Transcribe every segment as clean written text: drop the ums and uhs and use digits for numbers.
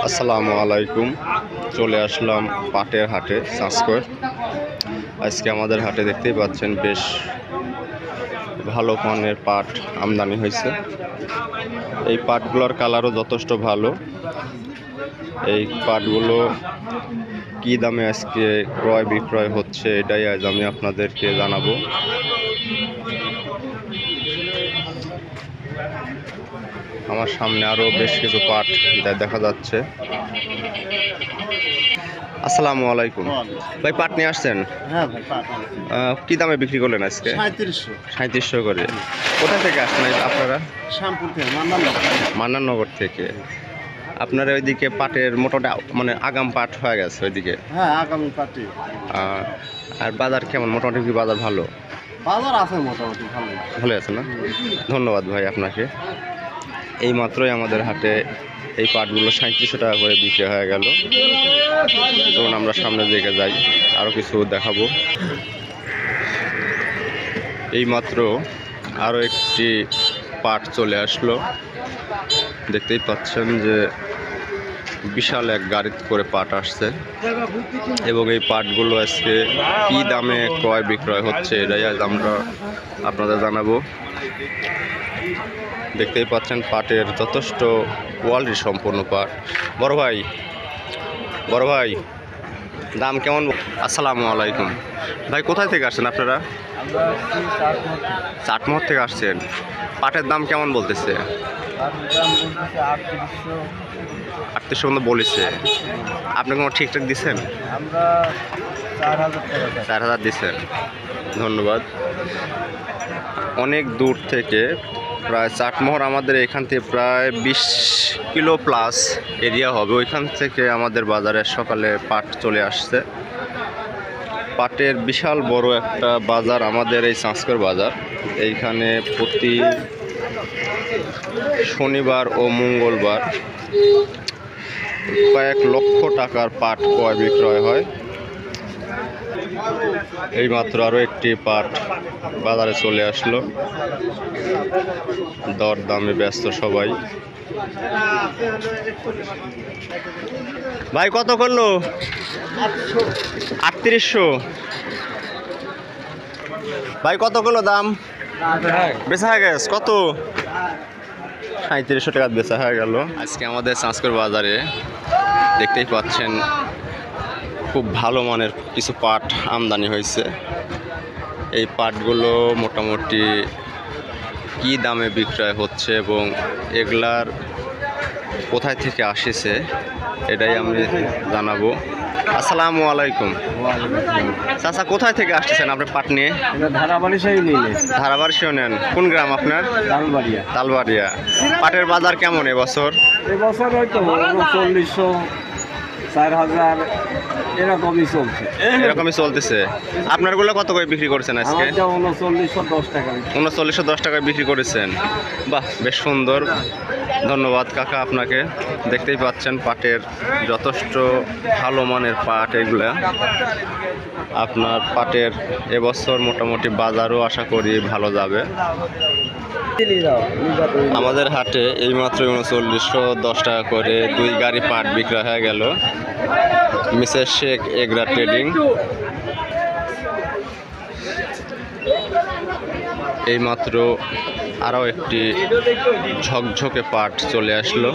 আসসালামু আলাইকুম। চলে আসলাম পাটের হাটে চাঁচকর। আজকে আমাদের হাটে দেখতেই পাচ্ছেন বেশ ভালো মানের পাট আমদানি হয়েছে। এই পাটগুলোর কালারও যথেষ্ট ভালো। এই পাটগুলো কী দামে আজকে ক্রয় বিক্রয় হচ্ছে এটাই আজ আমি আপনাদেরকে জানাবো। আমার সামনে আরো বেশ কিছু পাট দেখা যাচ্ছে। আসসালামু আলাইকুম ভাই, পাট নিয়ে আসছেন? হ্যাঁ ভাই, কি দামে বিক্রি করলেন আজকে? 3700 করে। কোথা থেকে আসছেন আপনারা? শ্যামপুর থেকে, মান্নাননগর থেকে। আপনার ওইদিকে পাটের মোটামুটি মানে আগাম পাট হয়ে গেছে ওইদিকে? হ্যাঁ, আগামী পাটে। আর বাজার কেমন? মোটামুটি কি বাজার ভালো? বাজার আছে মোটামুটি ভালো আছে না? ধন্যবাদ ভাই আপনাকে। এই মাত্রই আমাদের হাটে এই পাটগুলো 3700 টাকা করে বিক্রি হয়ে গেল। তখন আমরা সামনের দিকে যাই, আরও কিছু দেখাবো। এই মাত্র আরও একটি পাট চলে আসলো। দেখতেই পাচ্ছেন যে বিশাল এক গাড়িতে করে পাট আসছে এবং এই পাটগুলো আজকে কী দামে ক্রয় বিক্রয় হচ্ছে এটাই আজ আমরা আপনাদের জানাবো। দেখতেই পাচ্ছেন পাটের যথেষ্ট কোয়ালিটি সম্পন্ন পাট। বড় ভাই দাম কেমন? আসসালামু আলাইকুম ভাই, কোথায় থেকে আসছেন আপনারা? চাটমোহর থেকে আসছেন। পাটের দাম কেমন বলতেছে? 3800 মতো বলেছে। আপনি কোনো ঠিকঠাক দিচ্ছেন? 4000 দিচ্ছেন। ধন্যবাদ। অনেক দূর থেকে প্রায় চাটমোহর আমাদের এখান থেকে প্রায় 20 কিলো প্লাস এরিয়া হবে। ওইখান থেকে আমাদের বাজারে সকালে পাট চলে আসছে। পাটের বিশাল বড় একটা বাজার আমাদের এই চাঁচকর বাজার। এইখানে প্রতি শনিবার ও মঙ্গলবার কয়েক লক্ষ টাকার পাট ক্রয় বিক্রয় হয়। এইমাত্র আরও একটি পাট বাজারে চলে আসলো। দর দামে ব্যস্ত সবাই। ভাই কত করলো? 3800। ভাই কত করলো দাম? বেচা হয়ে গেছে কত? 3700 টাকা বেচা হয়ে গেল। আজকে আমাদের চাঁচকর বাজারে দেখতেই পাচ্ছেন খুব ভালো মানের কিছু পাট আমদানি হয়েছে। এই পাটগুলো মোটামুটি কী দামে বিক্রয় হচ্ছে এবং এগুলার কোথায় থেকে আসেছে এটাই আমি জানাবো। আসসালামু আলাইকুম চাচা, কোথায় থেকে আসতেছেন আপনি পাট নিয়ে? ধারাবাড়ি নেন। কোন গ্রাম আপনার? তালবাড়িয়া। পাটের বাজার কেমন এবছর? এবছর হয়তো 3900 4000 এরকমই চলতেছে। আপনারগুলো কত করে বিক্রি করেছেন আজকে? 3910 টাকায় বিক্রি করেছেন। বাহ, বেশ সুন্দর। ধন্যবাদ কাকা আপনাকে। দেখতেই পাচ্ছেন পাটের যথেষ্ট ভালো মানের পাট এগুলা। আপনার পাটের এবছর মোটামুটি বাজারও আশা করি ভালো যাবে। আমাদের হাটে এইমাত্র 3910 টাকা করে 2 গাড়ি পাট বিক্রয় হয়ে গেল। Mrs Sheikh Egra trading. এইমাত্র আরও একটি ঝকঝকে পাট চলে আসলো।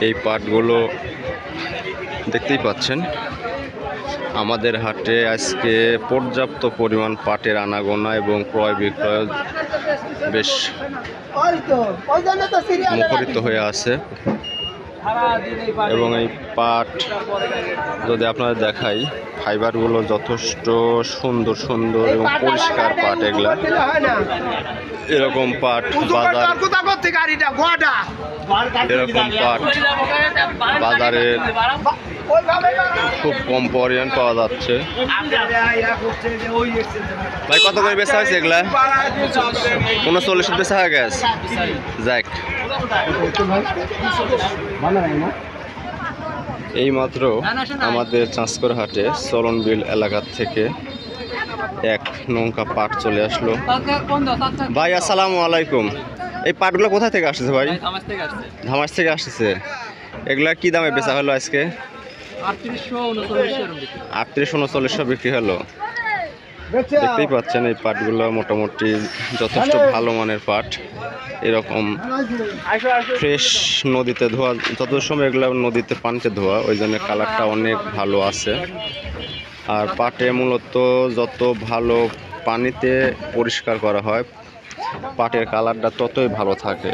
এই পাটগুলো দেখতেই পাচ্ছেন আমাদের হাটে আজকে পর্যাপ্ত পরিমাণ পাটের আনাগোনা এবং ক্রয় বিক্রয় বেশ মুখরিত হয়ে আছে এবং এই পাট যদি আপনাদের দেখাই, ফাইবারগুলো যথেষ্ট সুন্দর সুন্দর এবং পরিষ্কার পাট। এগুলা এরকম পাট বাজার, এরকম পাট বাজারে খুব কম পরিমাণ পাওয়া যাচ্ছে। ভাই কত করে বেচা হয়েছে এগুলা? 39 বেচা হয়ে গেছে। যাক, এইমাত্র আমাদের চাঁচকর হাটে চলনবিল এলাকা থেকে এক নৌকা পাট চলে আসলো। ভাই আসসালামু আলাইকুম। এই পাটগুলো কোথা থেকে আসছে ভাই? ধামাস থেকে আসছে। ধামাস থেকে আসছে। এগুলা কি দামে বেচা হলো আজকে? 3839 বিক্রি হলো। দেখতেই পাচ্ছেন এই পাটগুলো মোটামুটি যথেষ্ট ভালো মানের পাট। এরকম ফ্রেশ নদীতে ধোয়া, যত সময় এগুলো নদীতে পানিতে ধোয়া, ওই জন্য কালারটা অনেক ভালো আছে। আর পাটে মূলত যত ভালো পানিতে পরিষ্কার করা হয় পাটের কালারটা ততই ভালো থাকে।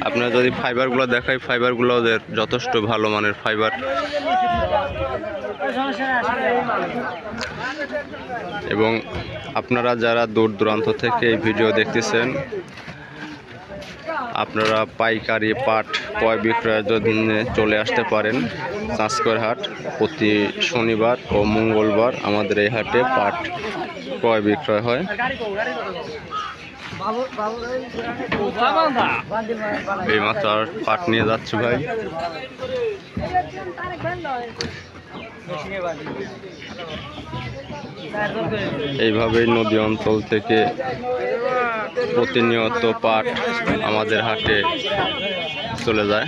আপনারা যদি ফাইবারগুলো দেখাই, ফাইবারগুলো ওদের যথেষ্ট ভালো মানের ফাইবার। এবং আপনারা যারা দূর দূরান্ত থেকে এই ভিডিও দেখতেছেন, আপনারা পাইকারি পাট ক্রয় বিক্রয়ের জন্য চলে আসতে পারেন চাঁচকর হাট। প্রতি শনিবার ও মঙ্গলবার আমাদের এই হাটে পাট ক্রয় বিক্রয় হয়। এই মাত্র আর পাট নিয়ে যাচ্ছে ভাই। এইভাবেই নদী অঞ্চল থেকে প্রতিনিয়ত পাট আমাদের হাটে চলে যায়।